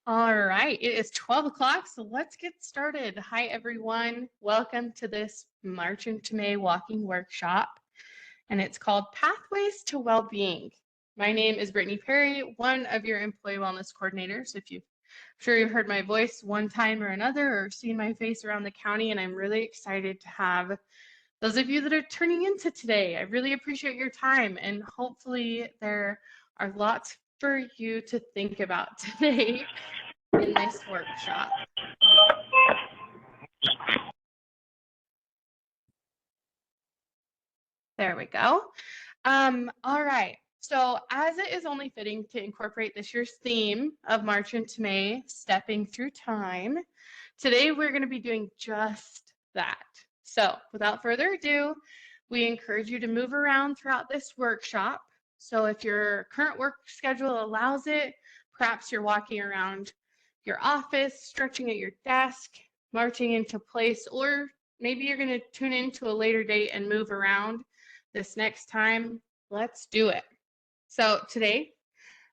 All right, it is 12 o'clock, so let's get started. Hi, everyone. Welcome to this March into May walking workshop, and it's called Pathways to Wellbeing. My name is Brittany Perry, one of your employee wellness coordinators. I'm sure you've heard my voice one time or another or seen my face around the county, and I'm really excited to have those of you that are tuning into today. I really appreciate your time, and hopefully there are lots for you to think about today in this workshop. There we go. All right. So as it is only fitting to incorporate this year's theme of March into May, stepping through time, today we're going to be doing just that. So without further ado, we encourage you to move around throughout this workshop. So if your current work schedule allows it, perhaps you're walking around your office, stretching at your desk, marching into place, or maybe you're going to tune into a later date and move around this next time. Let's do it. So today,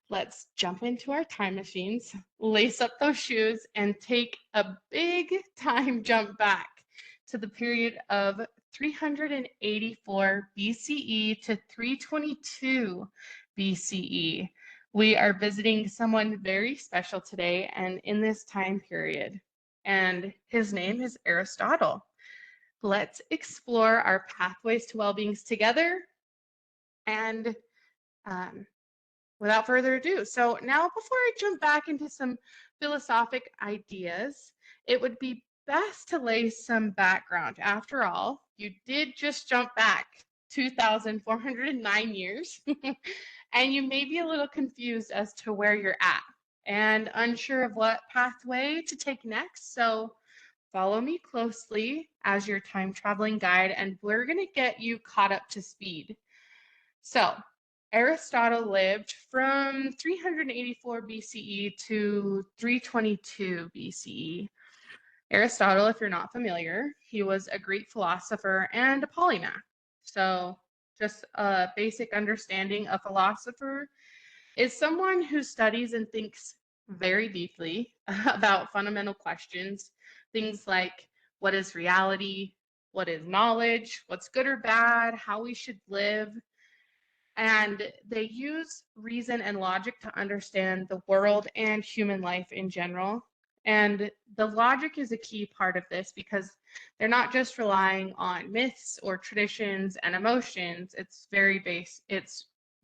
let's jump into our time machines, lace up those shoes, and take a big time jump back to the period of 384 BCE to 322 BCE. We are visiting someone very special today and in this time period, and his name is Aristotle. Let's explore our pathways to well-being together. And without further ado, so now before I jump back into some philosophic ideas, it would be best to lay some background. After all, you did just jump back 2,409 years, and you may be a little confused as to where you're at and unsure of what pathway to take next. So follow me closely as your time traveling guide, and we're going to get you caught up to speed. So Aristotle lived from 384 BCE to 322 BCE. Aristotle, if you're not familiar, he was a Greek philosopher and a polymath. So just a basic understanding, a philosopher is someone who studies and thinks very deeply about fundamental questions, things like what is reality, what is knowledge, what's good or bad, how we should live. And they use reason and logic to understand the world and human life in general. And the logic is a key part of this because they're not just relying on myths or traditions and emotions. It's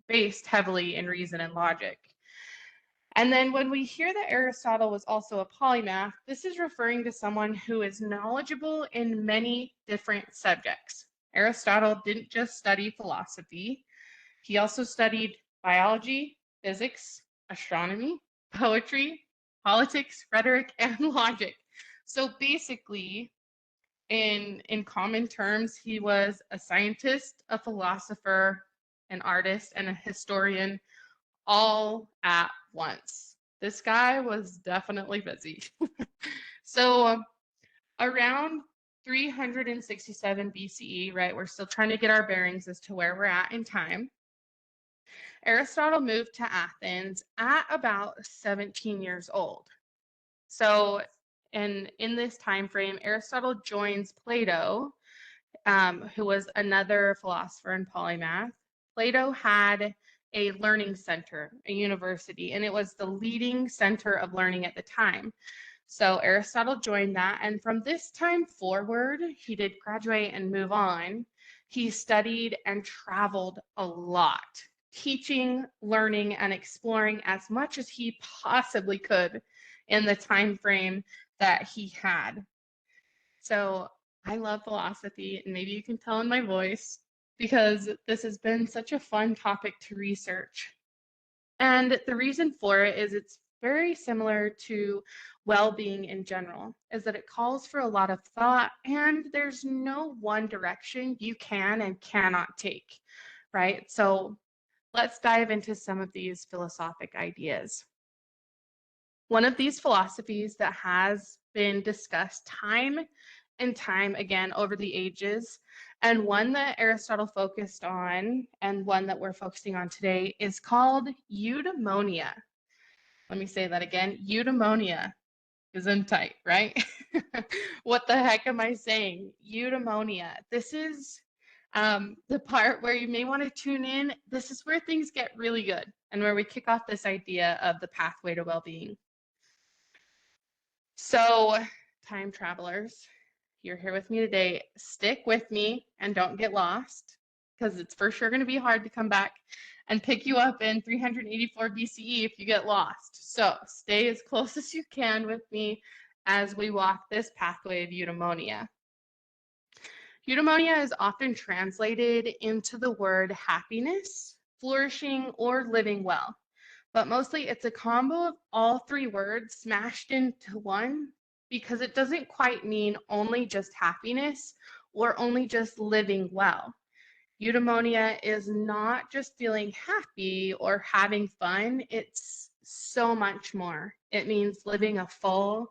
based heavily in reason and logic. And then when we hear that Aristotle was also a polymath, this is referring to someone who is knowledgeable in many different subjects. Aristotle didn't just study philosophy. He also studied biology, physics, astronomy, poetry, politics, rhetoric, and logic. So basically, in common terms, he was a scientist, a philosopher, an artist, and a historian all at once. This guy was definitely busy. So around 367 BCE, right, we're still trying to get our bearings as to where we're at in time. Aristotle moved to Athens at about 17 years old. So in this time frame, Aristotle joins Plato, who was another philosopher and polymath. Plato had a learning center, a university, and it was the leading center of learning at the time. So Aristotle joined that, and from this time forward, he did graduate and move on. He studied and traveled a lot, teaching, learning, and exploring as much as he possibly could in the time frame that he had. So I love philosophy, and maybe you can tell in my voice because this has been such a fun topic to research. And the reason for it is it's very similar to well-being in general, is that it calls for a lot of thought, and there's no one direction you can and cannot take, right? So let's dive into some of these philosophic ideas. One of these philosophies that has been discussed time and time again over the ages, and one that Aristotle focused on, and one that we're focusing on today, is called Eudaimonia. Let me say that again. Eudaimonia is in tight, right? What the heck am I saying? Eudaimonia. This is the part where you may want to tune in. This is where things get really good and where we kick off this idea of the pathway to well-being. So, time travelers, you're here with me today. Stick with me and don't get lost, because it's for sure going to be hard to come back and pick you up in 384 BCE if you get lost. So stay as close as you can with me as we walk this pathway of eudaimonia. Eudaimonia is often translated into the word happiness, flourishing, or living well. But mostly it's a combo of all three words smashed into one, because it doesn't quite mean only just happiness or only just living well. Eudaimonia is not just feeling happy or having fun, it's so much more. It means living a full,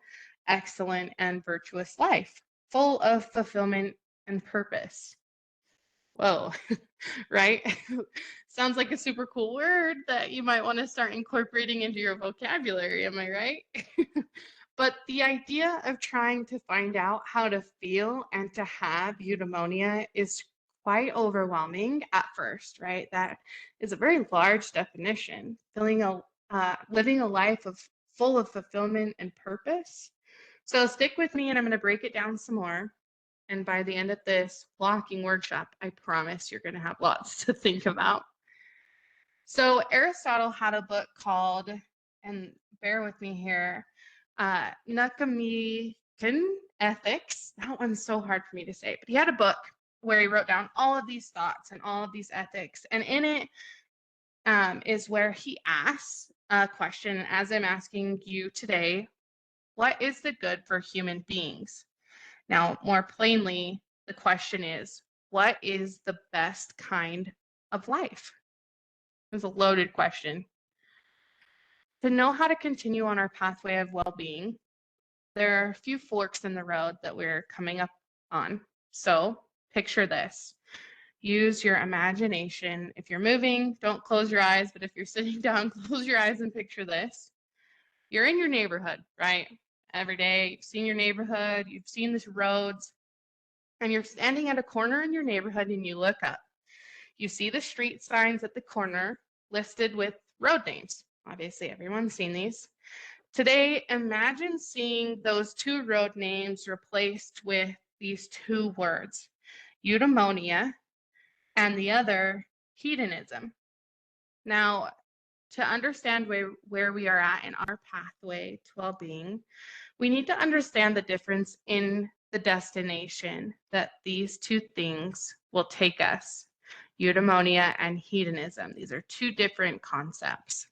excellent, and virtuous life, full of fulfillment and purpose. Whoa, right? Sounds like a super cool word that you might want to start incorporating into your vocabulary, am I right? But the idea of trying to find out how to feel and to have eudaimonia is quite overwhelming at first, right? That is a very large definition. Living a life full of fulfillment and purpose. So stick with me, and I'm going to break it down some more. And by the end of this walking workshop, I promise you're going to have lots to think about. So Aristotle had a book called, and bear with me here, Nicomachean Ethics. That one's so hard for me to say, but he had a book where he wrote down all of these thoughts and all of these ethics. And in it is where he asks a question, as I'm asking you today: what is the good for human beings? Now, more plainly, the question is, what is the best kind of life? It's a loaded question. To know how to continue on our pathway of well-being, there are a few forks in the road that we're coming up on. So picture this. Use your imagination. If you're moving, don't close your eyes, but if you're sitting down, close your eyes and picture this. You're in your neighborhood, right? Every day, you've seen your neighborhood, you've seen the roads, and you're standing at a corner in your neighborhood and you look up. You see the street signs at the corner listed with road names. Obviously, everyone's seen these. Today, imagine seeing those two road names replaced with these two words, eudaimonia and the other, hedonism. Now, to understand where we are at in our pathway to well-being, we need to understand the difference in the destination that these two things will take us. Eudaimonia and hedonism. These are two different concepts.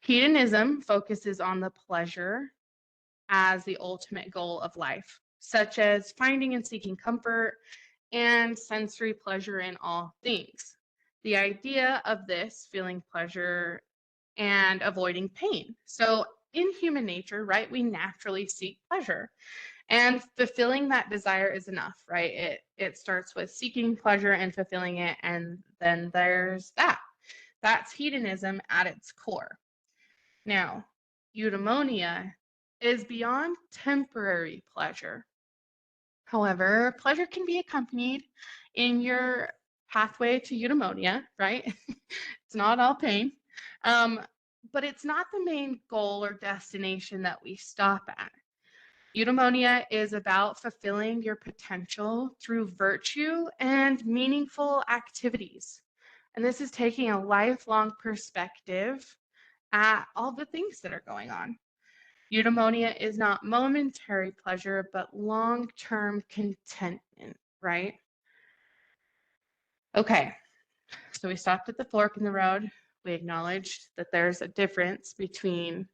Hedonism focuses on the pleasure as the ultimate goal of life, such as finding and seeking comfort and sensory pleasure in all things. The idea of this, feeling pleasure and avoiding pain. So in human nature, right, we naturally seek pleasure. And fulfilling that desire is enough, right? It starts with seeking pleasure and fulfilling it, and then there's that. That's hedonism at its core. Now, eudaimonia is beyond temporary pleasure. However, pleasure can be accompanied in your pathway to eudaimonia, right? It's not all pain. But it's not the main goal or destination that we stop at. Eudaimonia is about fulfilling your potential through virtue and meaningful activities. And this is taking a lifelong perspective at all the things that are going on. Eudaimonia is not momentary pleasure, but long-term contentment, right? Okay, so we stopped at the fork in the road. We acknowledged that there's a difference between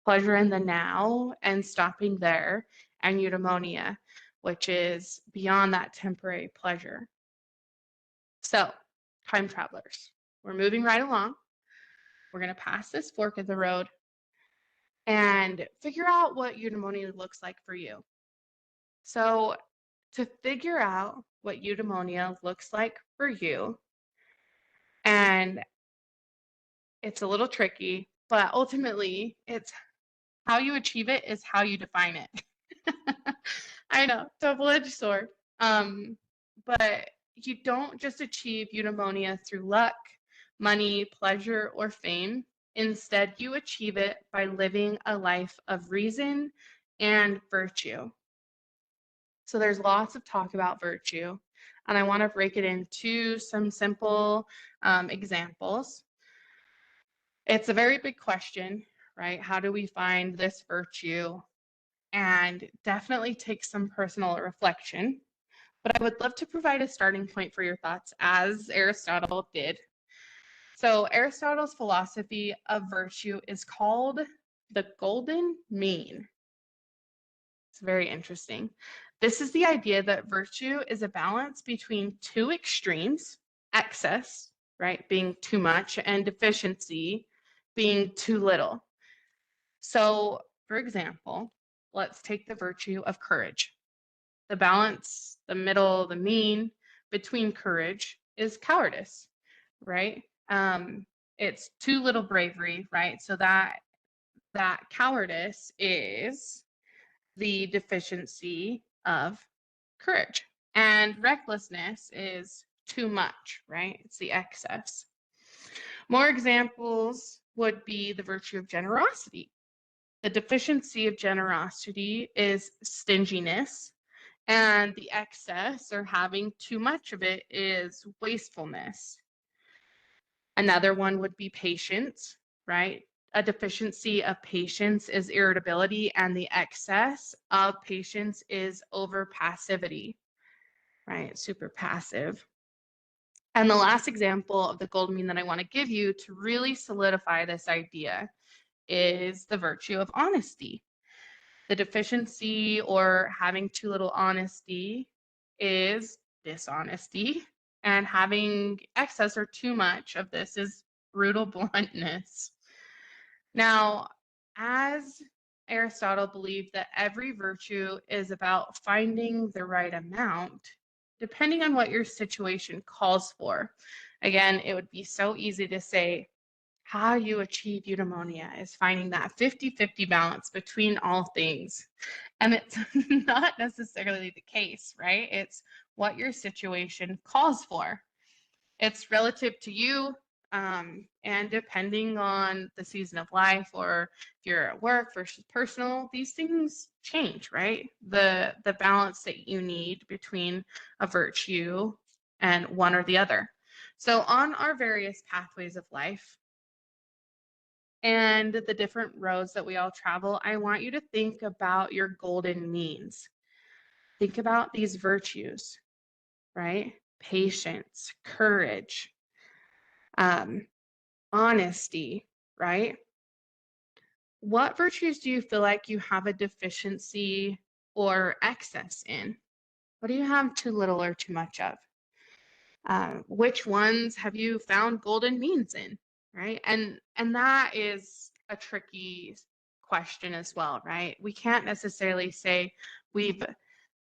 pleasure in the now and stopping there, and eudaimonia, which is beyond that temporary pleasure. So, time travelers, we're moving right along. We're going to pass this fork in the road and figure out what eudaimonia looks like for you. So, to figure out what eudaimonia looks like for you and It's a little tricky, but ultimately, it's how you achieve it is how you define it. I know, double-edged sword. But you don't just achieve eudaimonia through luck, money, pleasure, or fame. Instead, you achieve it by living a life of reason and virtue. So there's lots of talk about virtue, and I want to break it into some simple examples. It's a very big question, right? How do we find this virtue? And definitely take some personal reflection. But I would love to provide a starting point for your thoughts, as Aristotle did. So Aristotle's philosophy of virtue is called the golden mean. It's very interesting. This is the idea that virtue is a balance between two extremes, excess, right, being too much, and deficiency, being too little. So, for example, let's take the virtue of courage. The balance, the middle, the mean between courage is cowardice, right? It's too little bravery, right? So that cowardice is the deficiency of courage. And recklessness is too much, right? It's the excess. More examples would be the virtue of generosity. The deficiency of generosity is stinginess, and the excess or having too much of it is wastefulness. Another one would be patience, right? A deficiency of patience is irritability, and the excess of patience is over passivity, right? Super passive. And the last example of the golden mean that I want to give you to really solidify this idea is the virtue of honesty. The deficiency or having too little honesty is dishonesty, and having excess or too much of this is brutal bluntness. Now, as Aristotle believed that every virtue is about finding the right amount, depending on what your situation calls for. Again, it would be so easy to say, how you achieve eudaimonia is finding that 50-50 balance between all things. And it's not necessarily the case, right? It's what your situation calls for. It's relative to you, and depending on the season of life, or if you're at work versus personal, these things change, right? The balance that you need between a virtue and one or the other. So on our various pathways of life, and the different roads that we all travel, I want you to think about your golden means. Think about these virtues, right? Patience, courage, honesty, right? What virtues do you feel like you have a deficiency or excess in? What do you have too little or too much of? Which ones have you found golden means in, right? And that is a tricky question as well, right? We can't necessarily say we've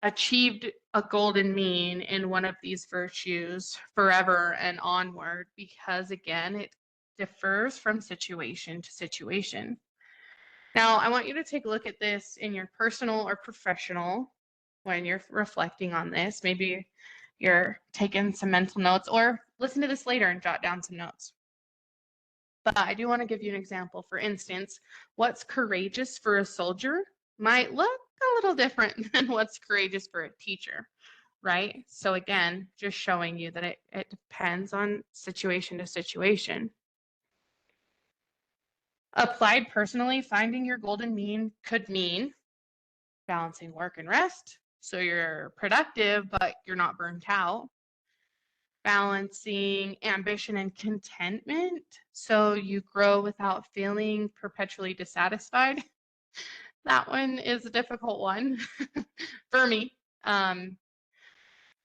achieved a golden mean in one of these virtues forever and onward, because again, it differs from situation to situation. Now, I want you to take a look at this in your personal or professional when you're reflecting on this. Maybe you're taking some mental notes, or listen to this later and jot down some notes. But I do want to give you an example. For instance, what's courageous for a soldier might look a little different than what's courageous for a teacher, right? So again, just showing you that it depends on situation to situation. Applied personally, finding your golden mean could mean balancing work and rest, so you're productive, but you're not burnt out. Balancing ambition and contentment, so you grow without feeling perpetually dissatisfied. That one is a difficult one for me.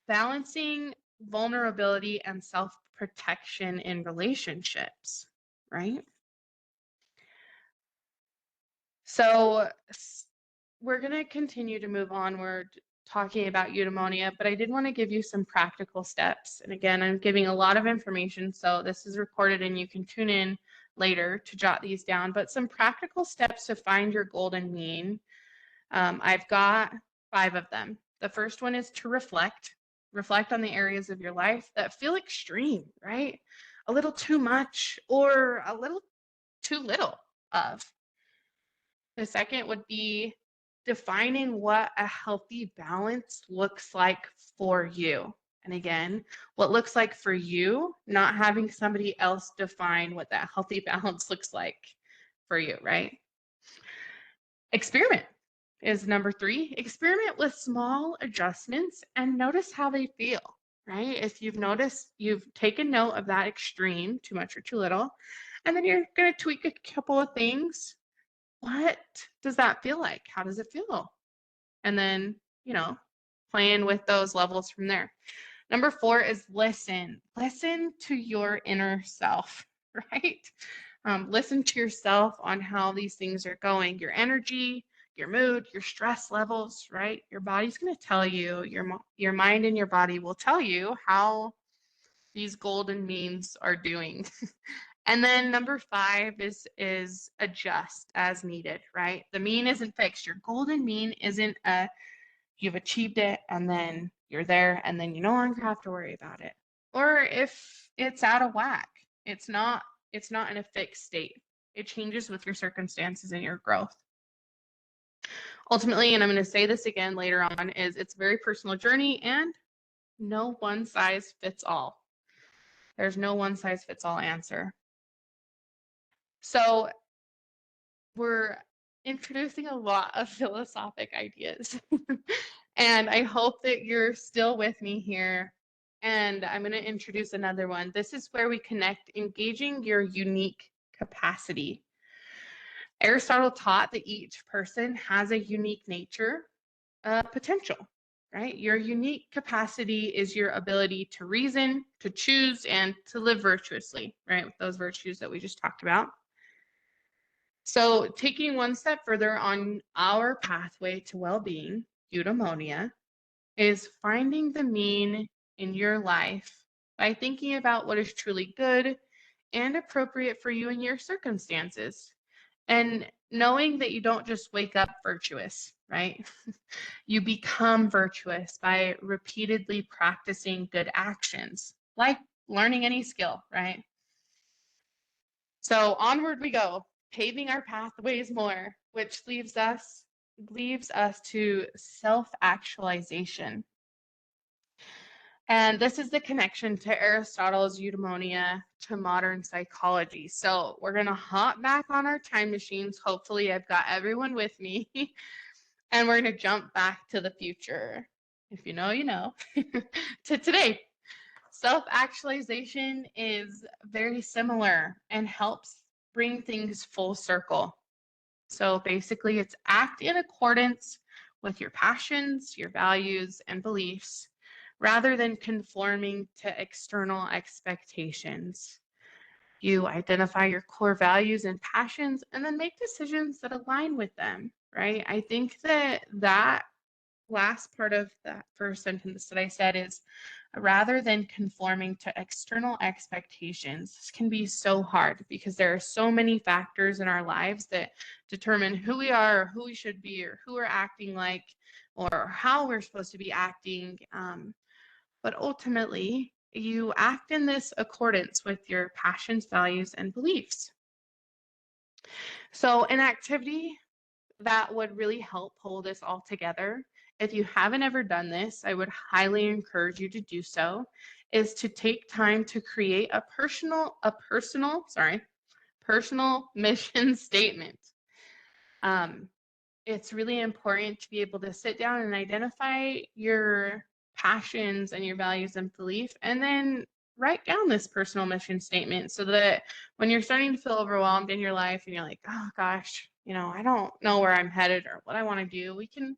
Balancing vulnerability and self-protection in relationships, right? So we're going to continue to move onward talking about eudaimonia, but I did want to give you some practical steps. And again, I'm giving a lot of information, so this is recorded and you can tune in later to jot these down, but some practical steps to find your golden mean. I've got 5 of them. The first one is to reflect. Reflect on the areas of your life that feel extreme, right? A little too much or a little too little of. The second would be defining what a healthy balance looks like for you. And again, what looks like for you, not having somebody else define what that healthy balance looks like for you, right? Experiment is number 3. Experiment with small adjustments and notice how they feel, right? If you've noticed, you've taken note of that extreme, too much or too little, and then you're going to tweak a couple of things. What does that feel like? How does it feel? And then, playing with those levels from there. Number 4 is listen. Listen to your inner self, right? Listen to yourself on how these things are going, your energy, your mood, your stress levels, right? Your body's going to tell you, your mind and your body will tell you how these golden means are doing. And then number 5 is adjust as needed, right? The mean isn't fixed. Your golden mean isn't you've achieved it and then you're there and then you no longer have to worry about it. Or if it's out of whack, it's not in a fixed state. It changes with your circumstances and your growth. Ultimately, and I'm going to say this again later on, is it's a very personal journey and no one size fits all. There's no one size fits all answer. So we're introducing a lot of philosophic ideas. And I hope that you're still with me here. And I'm going to introduce another one. This is where we connect engaging your unique capacity. Aristotle taught that each person has a unique nature, potential, right? Your unique capacity is your ability to reason, to choose, and to live virtuously, right? With those virtues that we just talked about. So taking one step further on our pathway to well-being, Eudaimonia, is finding the mean in your life by thinking about what is truly good and appropriate for you and your circumstances. And knowing that you don't just wake up virtuous, right? You become virtuous by repeatedly practicing good actions, like learning any skill, right? So onward we go, paving our pathways more, which leaves us to self-actualization. And this is the connection to Aristotle's Eudaimonia to modern psychology. So we're going to hop back on our time machines. Hopefully I've got everyone with me. And we're going to jump back to the future. If you know, you know. To today. Self-actualization is very similar and helps bring things full circle. So basically, it's act in accordance with your passions, your values, and beliefs, rather than conforming to external expectations. You identify your core values and passions and then make decisions that align with them, right? I think that last part of that first sentence that I said is rather than conforming to external expectations. This can be so hard because there are so many factors in our lives that determine who we are or who we should be or who we're acting like or how we're supposed to be acting. But ultimately, you act in this accordance with your passions, values, and beliefs. So an activity that would really help pull this all together, if you haven't ever done this, I would highly encourage you to do so, is to take time to create a personal mission statement. It's really important to be able to sit down and identify your passions and your values and belief, and then write down this personal mission statement so that when you're starting to feel overwhelmed in your life and you're like, oh gosh, I don't know where I'm headed or what I want to do, we can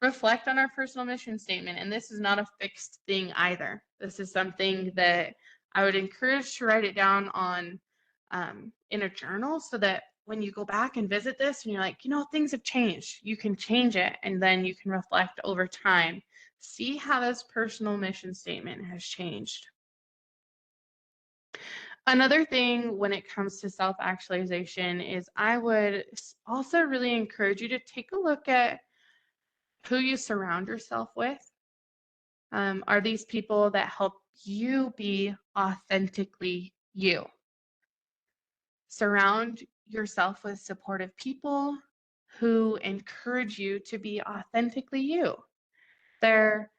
reflect on our personal mission statement. And this is not a fixed thing either. This is something that I would encourage to write it down on in a journal so that when you go back and visit this and you're like, things have changed, you can change it and then you can reflect over time. See how this personal mission statement has changed. Another thing when it comes to self-actualization is I would also really encourage you to take a look at who you surround yourself with. Are these people that help you be authentically you? Surround yourself with supportive people who encourage you to be authentically you. There,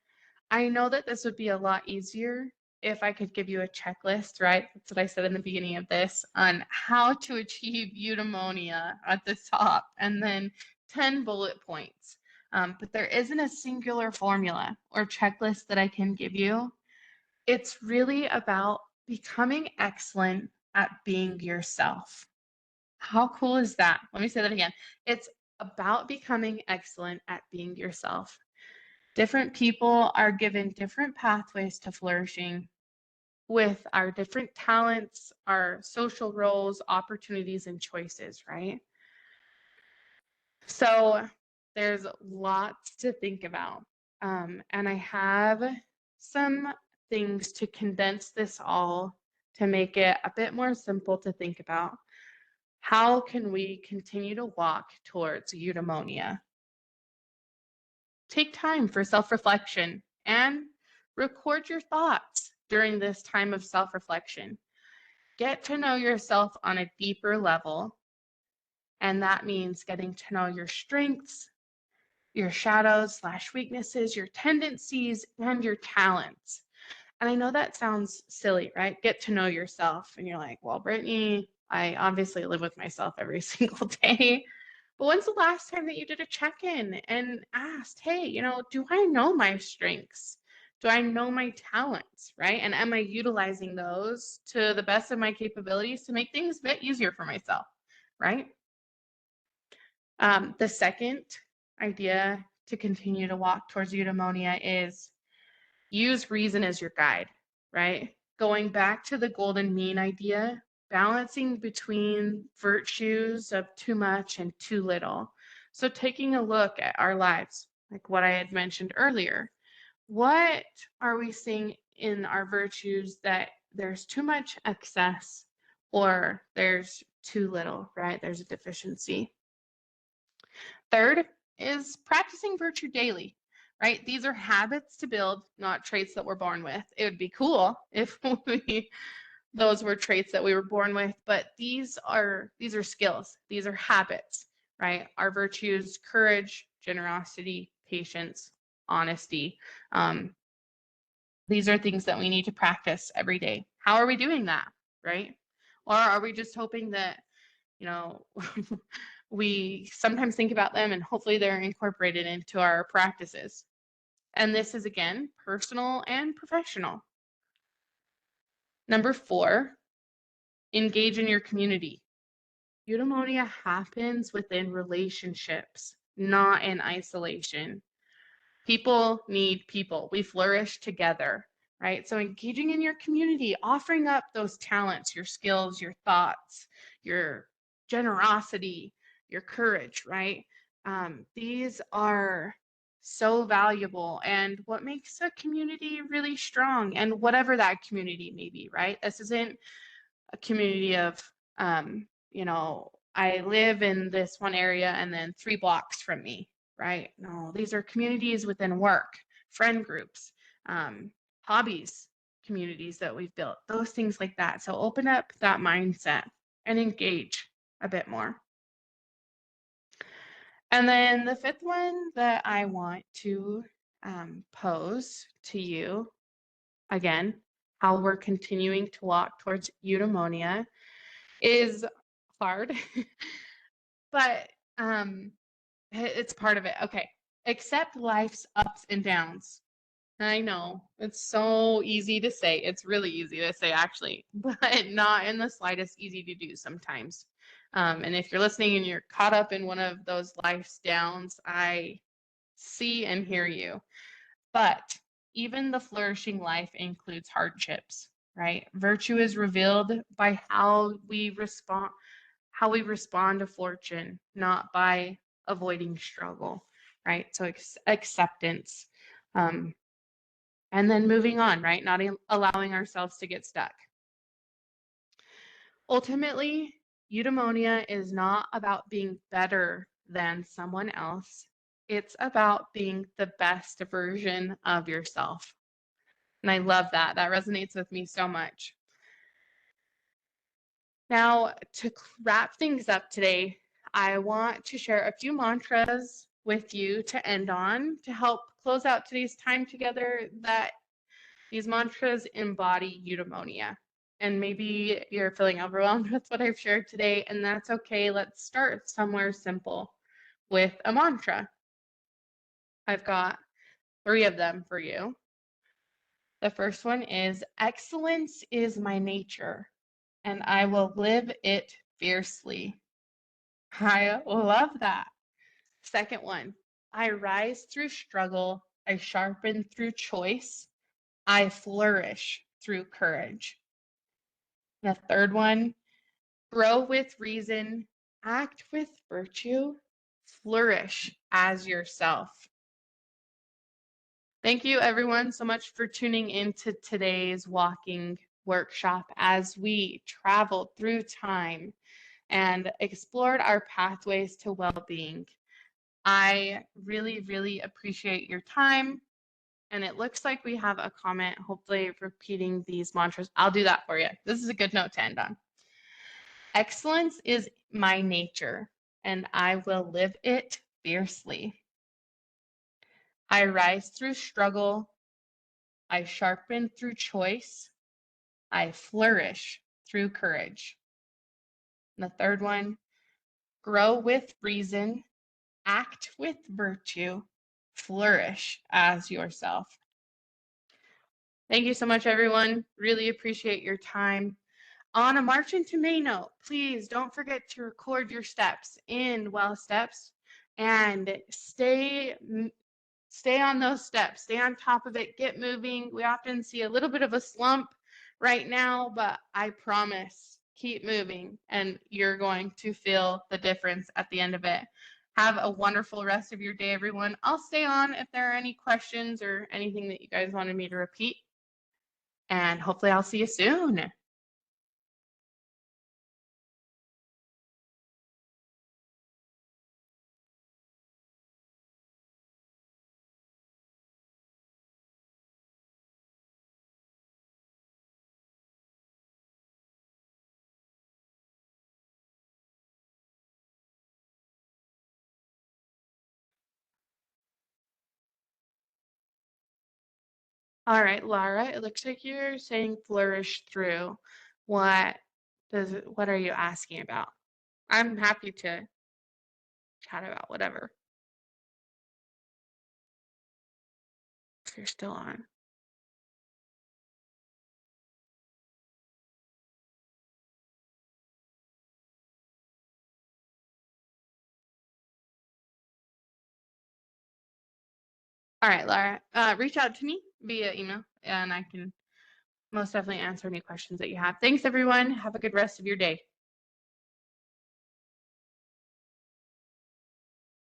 I know that this would be a lot easier if I could give you a checklist, right? That's what I said in the beginning of this on how to achieve eudaimonia at the top, and then 10 bullet points. But there isn't a singular formula or checklist that I can give you. It's really about becoming excellent at being yourself. How cool is that? Let me say that again. It's about becoming excellent at being yourself. Different people are given different pathways to flourishing with our different talents, our social roles, opportunities, and choices, right? So there's lots to think about. And I have some things to condense this all to make it a bit more simple to think about. How can we continue to walk towards eudaimonia? Take time for self-reflection and record your thoughts during this time of self-reflection. Get to know yourself on a deeper level, and that means getting to know your strengths, your shadows/weaknesses, your tendencies, and your talents. And I know that sounds silly, right? Get to know yourself. And you're like, well, Brittany, I obviously live with myself every single day. But when's the last time that you did a check-in and asked, hey, do I know my strengths? Do I know my talents, right? And am I utilizing those to the best of my capabilities to make things a bit easier for myself, right? The second idea to continue to walk towards eudaimonia is use reason as your guide, right? Going back to the golden mean idea, balancing between virtues of too much and too little. So taking a look at our lives, like what I had mentioned earlier, what are we seeing in our virtues that there's too much excess or there's too little, right? There's a deficiency. Third is practicing virtue daily, right? These are habits to build, not traits that we're born with. It would be cool if those were traits that we were born with, but these are skills. These are habits, right? Our virtues, courage, generosity, patience, honesty. These are things that we need to practice every day. How are we doing that, right? Or are we just hoping that, we sometimes think about them and hopefully they're incorporated into our practices? And this is, again, personal and professional. Number 4, engage in your community. Eudaimonia happens within relationships, not in isolation. People need people. We flourish together, right? So engaging in your community, offering up those talents, your skills, your thoughts, your generosity, your courage, right? These are so valuable and what makes a community really strong, and whatever that community may be, right? This isn't a community of, I live in this one area and then 3 blocks from me, right? No, these are communities within work, friend groups, hobbies, communities that we've built, those things like that. So open up that mindset and engage a bit more. And then the 5th one that I want to pose to you, again, how we're continuing to walk towards eudaimonia, is hard, but it's part of it. Okay, accept life's ups and downs. I know it's so easy to say. It's really easy to say, actually, but not in the slightest easy to do sometimes. And if you're listening and you're caught up in one of those life's downs, I see and hear you. But even the flourishing life includes hardships, right? Virtue is revealed by how we respond to fortune, not by avoiding struggle, right? So acceptance. And then moving on, right? Not allowing ourselves to get stuck. Ultimately, eudaimonia is not about being better than someone else. It's about being the best version of yourself. And I love that. That resonates with me so much. Now, to wrap things up today, I want to share a few mantras with you to end on to help close out today's time together. That these mantras embody eudaimonia. And maybe you're feeling overwhelmed with what I've shared today, and that's okay. Let's start somewhere simple with a mantra. I've got 3 of them for you. The first one is, excellence is my nature, and I will live it fiercely. I love that. Second one, I rise through struggle, I sharpen through choice, I flourish through courage. The third one, grow with reason, act with virtue, flourish as yourself. Thank you everyone so much for tuning into today's walking workshop as we traveled through time and explored our pathways to well-being. I really, really appreciate your time. And it looks like we have a comment, hopefully repeating these mantras. I'll do that for you. This is a good note to end on. Excellence is my nature, and I will live it fiercely. I rise through struggle. I sharpen through choice. I flourish through courage. And the third one, grow with reason, act with virtue, flourish as yourself. Thank you so much, everyone. Really appreciate your time. On a March into May note, please don't forget to record your steps in Well Steps and stay on those steps, stay on top of it, get moving. We often see a little bit of a slump right now, but I promise, keep moving and you're going to feel the difference at the end of it. Have a wonderful rest of your day, everyone. I'll stay on if there are any questions or anything that you guys wanted me to repeat. And hopefully I'll see you soon. All right, Lara, it looks like you're saying flourish through. What are you asking about? I'm happy to chat about whatever. If you're still on. All right, Lara, reach out to me via email and I can most definitely answer any questions that you have. Thanks, everyone. Have a good rest of your day.